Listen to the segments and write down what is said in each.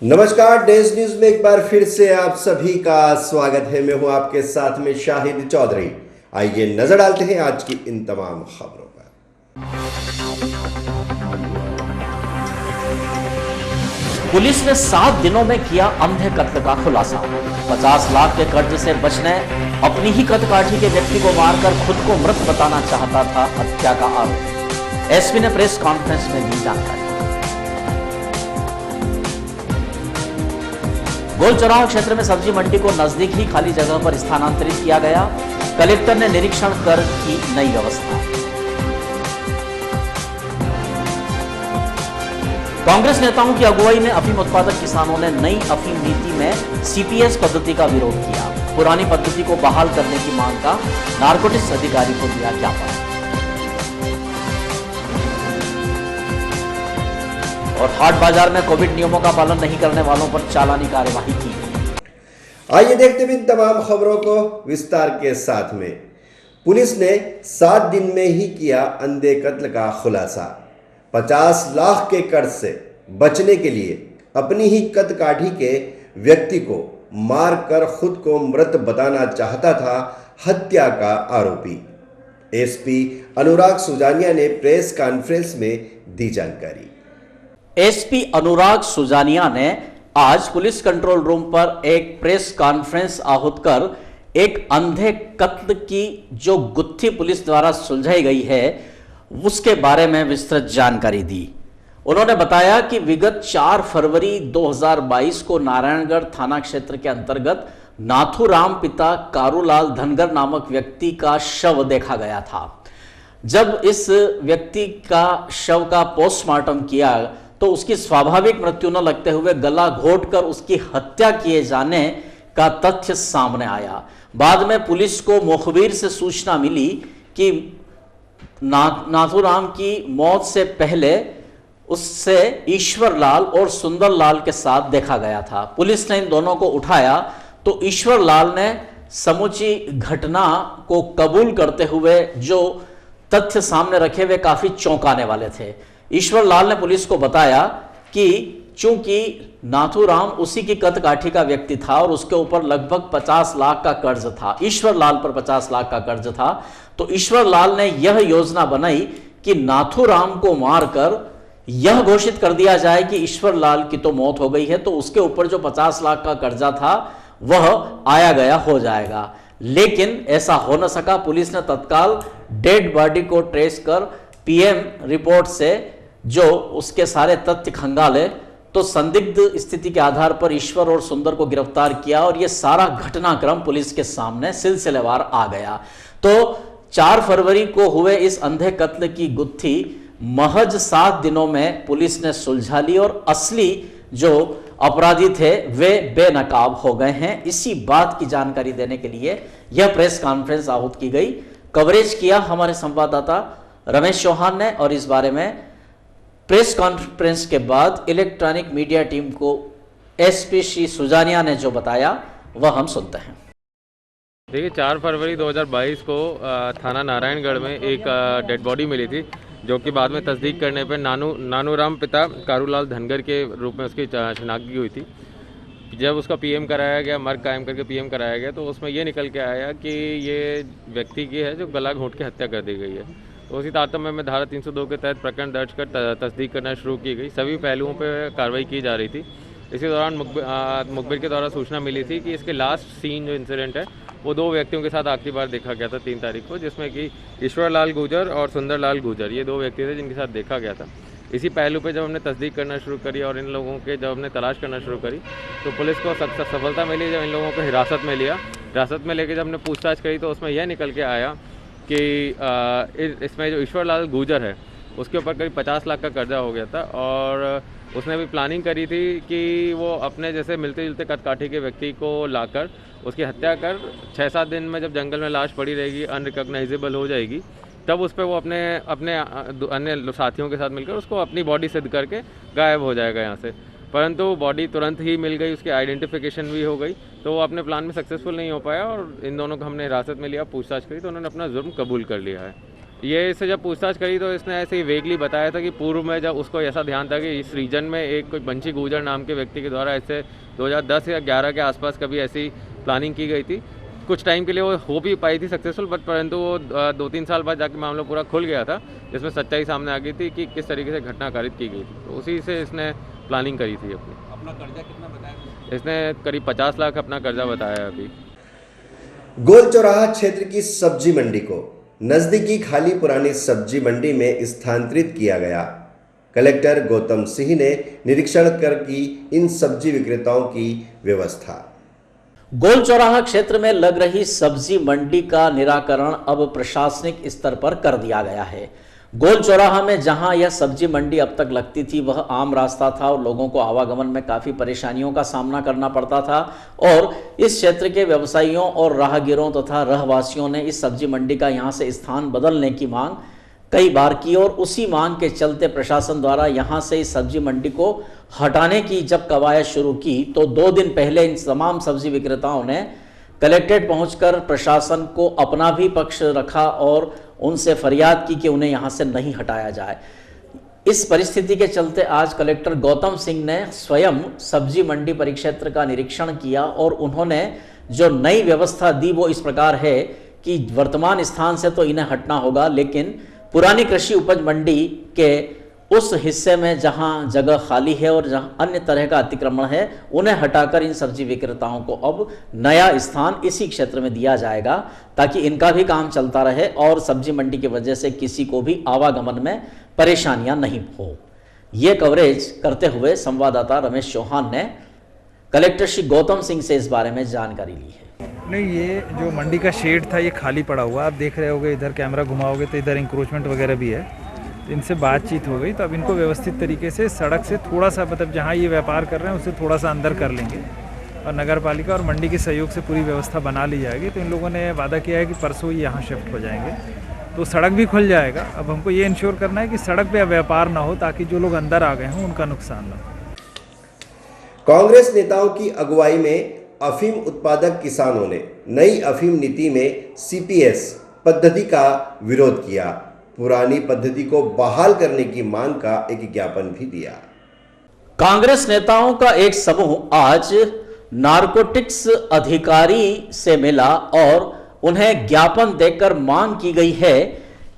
नमस्कार, days news में एक बार फिर से आप सभी का स्वागत है। मैं हूं आपके साथ में शाहिद चौधरी। आइए नजर डालते हैं आज की इन तमाम खबरों पर। पुलिस ने 7 दिनों में किया अंधे कत्ल का खुलासा। 50 लाख के कर्ज से बचने अपनी ही कदकाठी के व्यक्ति को मारकर खुद को मृत बताना चाहता था, हत्या का आरोप। एसपी ने प्रेस कॉन्फ्रेंस में दी जानकारी। गोल चौराहा क्षेत्र में सब्जी मंडी को नजदीक ही खाली जगह पर स्थानांतरित किया गया। कलेक्टर ने निरीक्षण कर की नई व्यवस्था। कांग्रेस नेताओं की अगुवाई में अफीम उत्पादक किसानों ने नई अफीम नीति में सीपीएस पद्धति का विरोध किया। पुरानी पद्धति को बहाल करने की मांग का नारकोटिक्स अधिकारी को दिया ज्ञापन। और हाट बाजार में कोविड नियमों का पालन नहीं करने वालों पर चालानी कार्यवाही की। आइए देखते हैं इन तमाम खबरों को विस्तार के साथ में। पुलिस ने 7 दिन में ही किया अंधे कत्ल का खुलासा। 50 लाख के कर्ज से बचने के लिए अपनी ही कदकाठी के व्यक्ति को मारकर खुद को मृत बताना चाहता था, हत्या का आरोपी। एसपी अनुराग सुजानिया ने प्रेस कॉन्फ्रेंस में दी जानकारी। एसपी अनुराग सुजानिया ने आज पुलिस कंट्रोल रूम पर एक प्रेस कॉन्फ्रेंस आहूत कर एक अंधे कत्ल की जो गुत्थी पुलिस द्वारा सुलझाई गई है उसके बारे में विस्तृत जानकारी दी। उन्होंने बताया कि विगत 4 फरवरी 2022 को नारायणगढ़ थाना क्षेत्र के अंतर्गत नाथूराम पिता कारूलाल धनगर नामक व्यक्ति का शव देखा गया था। जब इस व्यक्ति का शव का पोस्टमार्टम किया तो उसकी स्वाभाविक मृत्यु न लगते हुए गला घोटकर उसकी हत्या किए जाने का तथ्य सामने आया। बाद में पुलिस को मुखबिर से सूचना मिली कि नाथूराम की मौत से पहले उससे ईश्वरलाल और सुंदरलाल के साथ देखा गया था। पुलिस ने इन दोनों को उठाया तो ईश्वरलाल ने समूची घटना को कबूल करते हुए जो तथ्य सामने रखे वे काफी चौंकाने वाले थे। ईश्वरलाल ने पुलिस को बताया कि चूंकि नाथूराम उसी की कदकाठी का व्यक्ति था और उसके ऊपर लगभग 50 लाख का कर्ज था, ईश्वरलाल पर 50 लाख का कर्ज था, तो ईश्वरलाल ने यह योजना बनाई कि नाथूराम को मारकर यह घोषित कर दिया जाए कि ईश्वरलाल की तो मौत हो गई है, तो उसके ऊपर जो 50 लाख का कर्जा था वह आया गया हो जाएगा। लेकिन ऐसा हो न सका। पुलिस ने तत्काल डेड बॉडी को ट्रेस कर पीएम रिपोर्ट से जो उसके सारे तथ्य खंगाले तो संदिग्ध स्थिति के आधार पर ईश्वर और सुंदर को गिरफ्तार किया और यह सारा घटनाक्रम पुलिस के सामने सिलसिलेवार आ गया। तो 4 फरवरी को हुए इस अंधे कत्ल की गुत्थी महज 7 दिनों में पुलिस ने सुलझा ली और असली जो अपराधी थे वे बेनकाब हो गए हैं। इसी बात की जानकारी देने के लिए यह प्रेस कॉन्फ्रेंस आहूत की गई। कवरेज किया हमारे संवाददाता रमेश चौहान ने और इस बारे में प्रेस कॉन्फ्रेंस के बाद इलेक्ट्रॉनिक मीडिया टीम को एसपी श्री सुजानिया ने जो बताया वह हम सुनते हैं। देखिए, 4 फरवरी 2022 को थाना नारायणगढ़ में एक डेड बॉडी मिली थी, जो कि बाद में तस्दीक करने पर नानूराम पिता कारूलाल धनगर के रूप में उसकी शिनाख्त हुई थी। जब उसका पीएम कराया गया, मर्ग कायम करके पीएम कराया गया, तो उसमें ये निकल के आया कि ये व्यक्ति की है जो गला घोंट के हत्या कर दी गई है। तो उसी तारतम्य में धारा 302 के तहत प्रकरण दर्ज कर तस्दीक करना शुरू की गई। सभी पहलुओं पर कार्रवाई की जा रही थी। इसी दौरान मुखबिर के द्वारा सूचना मिली थी कि इसके लास्ट सीन जो इंसिडेंट है वो 2 व्यक्तियों के साथ आखिरी बार देखा गया था 3 तारीख को, जिसमें कि ईश्वरलाल गुर्जर और सुंदरलाल गुर्जर, ये 2 व्यक्ति थे जिनके साथ देखा गया था। इसी पहलू पे जब हमने तस्दीक करना शुरू करी और इन लोगों के जब हमने तलाश करना शुरू करी तो पुलिस को सफलता मिली। जब इन लोगों को हिरासत में लिया, हिरासत में लेके जब हमने पूछताछ करी तो उसमें यह निकल के आया कि इसमें जो ईश्वरलाल गुर्जर है उसके ऊपर करीब 50 लाख का कर्जा हो गया था और उसने भी प्लानिंग करी थी कि वो अपने जैसे मिलते जुलते कदकाठी के व्यक्ति को लाकर उसकी हत्या कर 6-7 दिन में जब जंगल में लाश पड़ी रहेगी, अनरिकॉग्नाइजेबल हो जाएगी, तब उस पर वो अपने अन्य साथियों के साथ मिलकर उसको अपनी बॉडी सिद्ध करके गायब हो जाएगा यहाँ से। परंतु बॉडी तुरंत ही मिल गई, उसकी आइडेंटिफिकेशन भी हो गई, तो वो अपने प्लान में सक्सेसफुल नहीं हो पाया और इन दोनों को हमने हिरासत में लिया, पूछताछ करी तो उन्होंने अपना जुर्म कबूल कर लिया है। ये इससे जब पूछताछ करी तो इसने ऐसे ही वेगली बताया था कि पूर्व में जब उसको ऐसा ध्यान था कि इस रीजन में एक कोई बंशी गुर्जर नाम के व्यक्ति के द्वारा ऐसे 2010 या 11 के आसपास कभी ऐसी प्लानिंग की गई थी। कुछ टाइम के लिए वो हो भी पाई थी सक्सेसफुल, बट परंतु वो 2-3 साल बाद जाके मामला पूरा खुल गया था, जिसमें सच्चाई सामने आ गई थी कि किस तरीके से घटना कारित की गई थी। तो उसी से इसने प्लानिंग करी थी अपना कर्जा कितना बताया इसने? करीब 50 लाख अपना कर्जा बताया अभी। गोल चौराहा क्षेत्र की सब्जी मंडी को नजदीकी खाली पुरानी सब्जी मंडी में स्थानांतरित किया गया। कलेक्टर गौतम सिंह ने निरीक्षण कर की इन सब्जी विक्रेताओं की व्यवस्था। गोल चौराहा क्षेत्र में लग रही सब्जी मंडी का निराकरण अब प्रशासनिक स्तर पर कर दिया गया है। गोल चौराहा में जहां यह सब्जी मंडी अब तक लगती थी वह आम रास्ता था और लोगों को आवागमन में काफी परेशानियों का सामना करना पड़ता था और इस क्षेत्र के व्यवसायियों और राहगीरों तथा रहवासियों ने इस सब्जी मंडी का यहां से स्थान बदलने की मांग कई बार की और उसी मांग के चलते प्रशासन द्वारा यहां से इस सब्जी मंडी को हटाने की जब कवायद शुरू की तो 2 दिन पहले इन तमाम सब्जी विक्रेताओं ने कलेक्ट्रेट पहुंचकर प्रशासन को अपना भी पक्ष रखा और उनसे फरियाद की कि उन्हें यहां से नहीं हटाया जाए। इस परिस्थिति के चलते आज कलेक्टर गौतम सिंह ने स्वयं सब्जी मंडी परिक्षेत्र का निरीक्षण किया और उन्होंने जो नई व्यवस्था दी वो इस प्रकार है कि वर्तमान स्थान से तो इन्हें हटना होगा, लेकिन पुरानी कृषि उपज मंडी के उस हिस्से में जहां जगह खाली है और जहां अन्य तरह का अतिक्रमण है उन्हें हटाकर इन सब्जी विक्रेताओं को अब नया स्थान इसी क्षेत्र में दिया जाएगा ताकि इनका भी काम चलता रहे और सब्जी मंडी की वजह से किसी को भी आवागमन में परेशानियां नहीं हो। ये कवरेज करते हुए संवाददाता रमेश चौहान ने कलेक्टर श्री गौतम सिंह से इस बारे में जानकारी ली है। नहीं, ये जो मंडी का शेड था ये खाली पड़ा हुआ, आप देख रहे होगे, इधर कैमरा घुमाओगे तो इधर इंक्रोचमेंट वगैरह भी है। इनसे बातचीत हो गई तो अब इनको व्यवस्थित तरीके से सड़क से थोड़ा सा, मतलब जहाँ ये व्यापार कर रहे हैं उससे थोड़ा सा अंदर कर लेंगे और नगर पालिका और मंडी के सहयोग से पूरी व्यवस्था बना ली जाएगी। तो इन लोगों ने वादा किया है कि परसों ही यहाँ शिफ्ट हो जाएंगे तो सड़क भी खुल जाएगा। अब हमको ये इंश्योर करना है कि सड़क पे व्यापार ना हो ताकि जो लोग अंदर आ गए हों उनका नुकसान ना हो। कांग्रेस नेताओं की अगुवाई में अफीम उत्पादक किसानों ने नई अफीम नीति में सीपीएस पद्धति का विरोध किया। पुरानी पद्धति को बहाल करने की मांग का एक ज्ञापन भी दिया। कांग्रेस नेताओं का एक समूह आज नारकोटिक्स अधिकारी से मिला और उन्हें ज्ञापन देकर मांग की गई है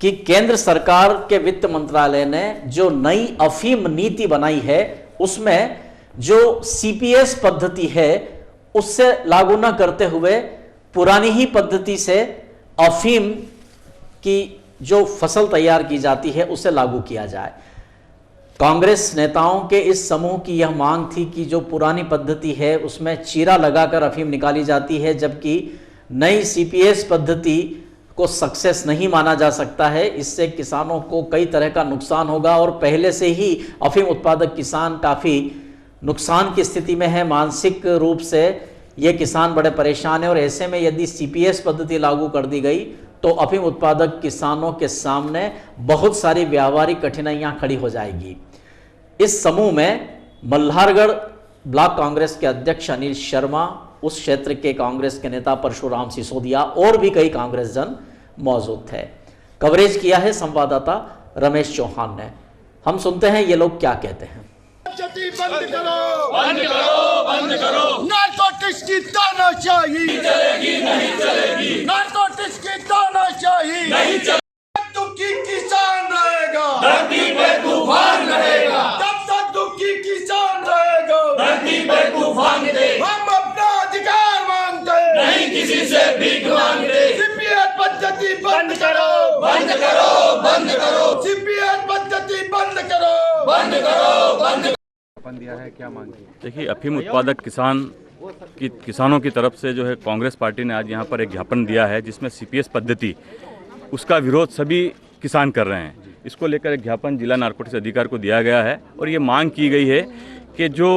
कि केंद्र सरकार के वित्त मंत्रालय ने जो नई अफीम नीति बनाई है उसमें जो सीपीएस पद्धति है उससे लागू न करते हुए पुरानी ही पद्धति से अफीम की जो फसल तैयार की जाती है उसे लागू किया जाए। कांग्रेस नेताओं के इस समूह की यह मांग थी कि जो पुरानी पद्धति है उसमें चीरा लगाकर अफीम निकाली जाती है, जबकि नई सीपीएस पद्धति को सक्सेस नहीं माना जा सकता है। इससे किसानों को कई तरह का नुकसान होगा और पहले से ही अफीम उत्पादक किसान काफ़ी नुकसान की स्थिति में है। मानसिक रूप से ये किसान बड़े परेशान है और ऐसे में यदि सीपीएस पद्धति लागू कर दी गई तो अफीम उत्पादक किसानों के सामने बहुत सारी व्यावहारिक कठिनाइयां खड़ी हो जाएगी। इस समूह में मल्हारगढ़ ब्लॉक कांग्रेस के अध्यक्ष अनिल शर्मा, उस क्षेत्र के कांग्रेस के नेता परशुराम सिसोदिया और भी कई कांग्रेस जन मौजूद थे। कवरेज किया है संवाददाता रमेश चौहान ने। हम सुनते हैं ये लोग क्या कहते हैं। बंद करो, बंद करो, बंद करो। नारकोटिक्स की तानाशाही चलेगी, नहीं चलेगी। नारकोटिक्स की तानाशाही नहीं चलेगी। दुखी किसान रहेगा, धरती पे तूफान रहेगा। तब तक दुखी किसान रहेगा, धरती पे तूफान दे। हम अपना अधिकार मांगते, नहीं किसी से भीख मांगते। सीपीएस पद्धति बंद करो, बंद करो, बंद करो। सीपीएस पद्धति बंद करो, बंद करो, बंद। दिया है, क्या मांग की? देखिए, अफीम उत्पादक किसानों की तरफ से जो है कांग्रेस पार्टी ने आज यहाँ पर एक ज्ञापन दिया है जिसमें सीपीएस पद्धति उसका विरोध सभी किसान कर रहे हैं। इसको लेकर एक ज्ञापन जिला नारकोटिक्स अधिकारी को दिया गया है और ये मांग की गई है कि जो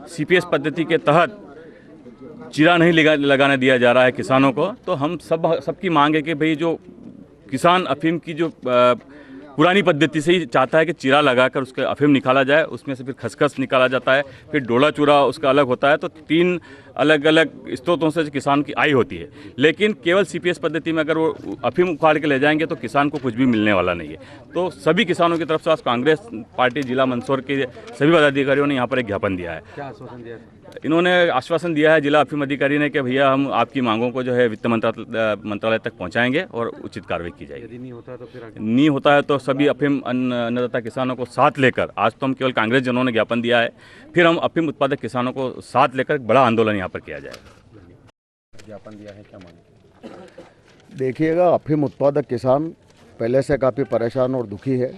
सीपीएस पद्धति के तहत चीरा नहीं लगाने दिया जा रहा है किसानों को, तो हम सबकी मांग है कि भाई जो किसान अफीम की जो पुरानी पद्धति से ही चाहता है कि चीरा लगाकर उसके अफीम निकाला जाए, उसमें से फिर खसखस निकाला जाता है, फिर डोला चूरा उसका अलग होता है। तो 3 अलग अलग स्रोतों से किसान की आय होती है। लेकिन केवल CPS पद्धति में अगर वो अफीम उखाड़ के ले जाएंगे तो किसान को कुछ भी मिलने वाला नहीं है। तो सभी किसानों की तरफ से आज कांग्रेस पार्टी जिला मंदसौर के सभी पदाधिकारियों ने यहाँ पर एक ज्ञापन दिया है। क्या आश्वासन दिया? इन्होंने आश्वासन दिया है जिला अफीम अधिकारी ने कि भैया हम आपकी मांगों को जो है वित्त मंत्रालय तक पहुँचाएंगे और उचित कार्रवाई की जाएगी। यदि नहीं होता तो फिर नहीं होता है तो सभी अफीम अन्नदाता किसानों को साथ लेकर, आज तो हम केवल कांग्रेस जनों ने ज्ञापन दिया है, फिर हम अफीम उत्पादक किसानों को साथ लेकर एक बड़ा आंदोलन यहाँ पर किया जाएगा। ज्ञापन दिया है, क्या मांगे? देखिएगा, अफीम उत्पादक किसान पहले से काफ़ी परेशान और दुखी है।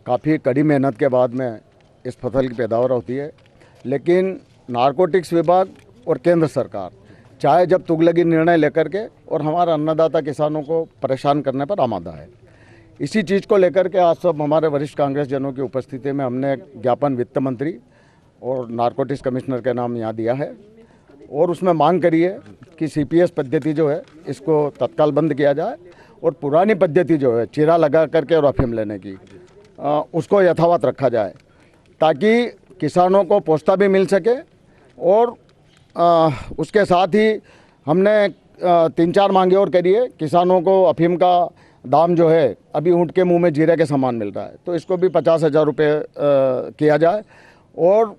काफ़ी कड़ी मेहनत के बाद में इस फसल की पैदावार होती है, लेकिन नारकोटिक्स विभाग और केंद्र सरकार चाहे जब तुगलकी निर्णय लेकर के और हमारे अन्नदाता किसानों को परेशान करने पर आमादा है। इसी चीज़ को लेकर के आज सब हमारे वरिष्ठ कांग्रेस जनों की उपस्थिति में हमने ज्ञापन वित्त मंत्री और नारकोटिक्स कमिश्नर के नाम यहाँ दिया है और उसमें मांग करी है कि CPS पद्धति जो है इसको तत्काल बंद किया जाए और पुरानी पद्धति जो है चीरा लगा करके और अफीम लेने की उसको यथावत रखा जाए, ताकि किसानों को पोस्ता भी मिल सके। और उसके साथ ही हमने 3-4 मांगे और करी है। किसानों को अफीम का दाम जो है अभी ऊँट के मुंह में जीरे के समान मिल रहा है, तो इसको भी 50,000 रुपये किया जाए। और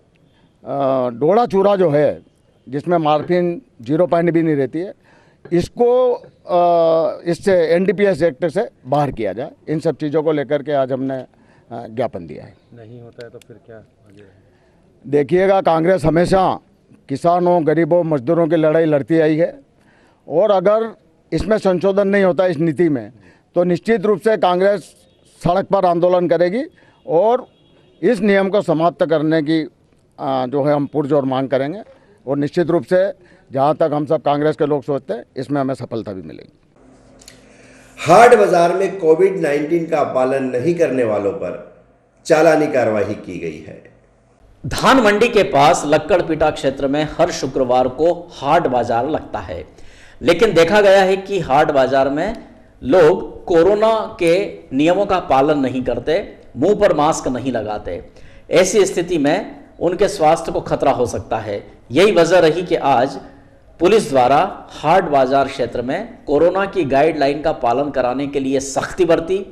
डोड़ा चूरा जो है जिसमें मार्फिन 0 पॉइंट भी नहीं रहती है, इसको इससे NDPS एक्ट से बाहर किया जाए। इन सब चीज़ों को लेकर के आज हमने ज्ञापन दिया है। नहीं होता है तो फिर क्या आगे? देखिएगा, कांग्रेस हमेशा किसानों, गरीबों, मजदूरों की लड़ाई लड़ती आई है और अगर इसमें संशोधन नहीं होता इस नीति में, तो निश्चित रूप से कांग्रेस सड़क पर आंदोलन करेगी और इस नियम को समाप्त करने की जो है हम पुरजोर मांग करेंगे। और निश्चित रूप से जहाँ तक हम सब कांग्रेस के लोग सोचते हैं, इसमें हमें सफलता भी मिलेगी। हाट बाजार में कोविड-19 का पालन नहीं करने वालों पर चालानी कार्रवाई की गई है। धान मंडी के पास लक्कड़पीटा क्षेत्र में हर शुक्रवार को हाट बाजार लगता है, लेकिन देखा गया है कि हाट बाजार में लोग कोरोना के नियमों का पालन नहीं करते, मुंह पर मास्क नहीं लगाते। ऐसी स्थिति में उनके स्वास्थ्य को खतरा हो सकता है। यही वजह रही कि आज पुलिस द्वारा हाट बाजार क्षेत्र में कोरोना की गाइडलाइन का पालन कराने के लिए सख्ती बरती।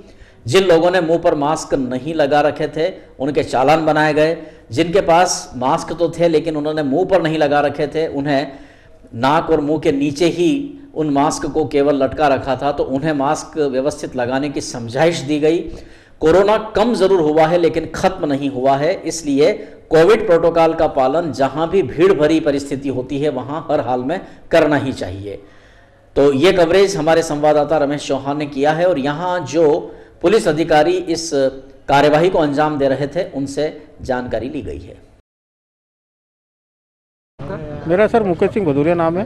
जिन लोगों ने मुंह पर मास्क नहीं लगा रखे थे उनके चालान बनाए गए। जिनके पास मास्क तो थे लेकिन उन्होंने मुंह पर नहीं लगा रखे थे, उन्हें नाक और मुंह के नीचे ही उन मास्क को केवल लटका रखा था, तो उन्हें मास्क व्यवस्थित लगाने की समझाइश दी गई। कोरोना कम जरूर हुआ है लेकिन खत्म नहीं हुआ है, इसलिए कोविड प्रोटोकॉल का पालन जहां भी भीड़ भरी परिस्थिति होती है वहां हर हाल में करना ही चाहिए। तो ये कवरेज हमारे संवाददाता रमेश चौहान ने किया है और यहाँ जो पुलिस अधिकारी इस कार्यवाही को अंजाम दे रहे थे उनसे जानकारी ली गई है। मेरा सर मुकेश सिंह भदौरिया नाम है।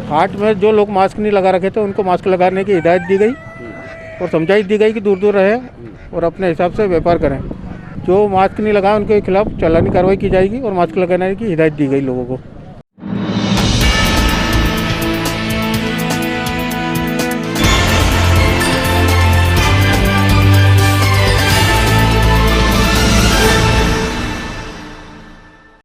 हाट में जो लोग मास्क नहीं लगा रखे थे उनको मास्क लगाने की हिदायत दी गई और समझाइश दी गई कि दूर दूर रहें और अपने हिसाब से व्यापार करें। जो मास्क नहीं लगाए उनके खिलाफ चालानी कार्रवाई की जाएगी और मास्क लगाने की हिदायत दी गई लोगों को।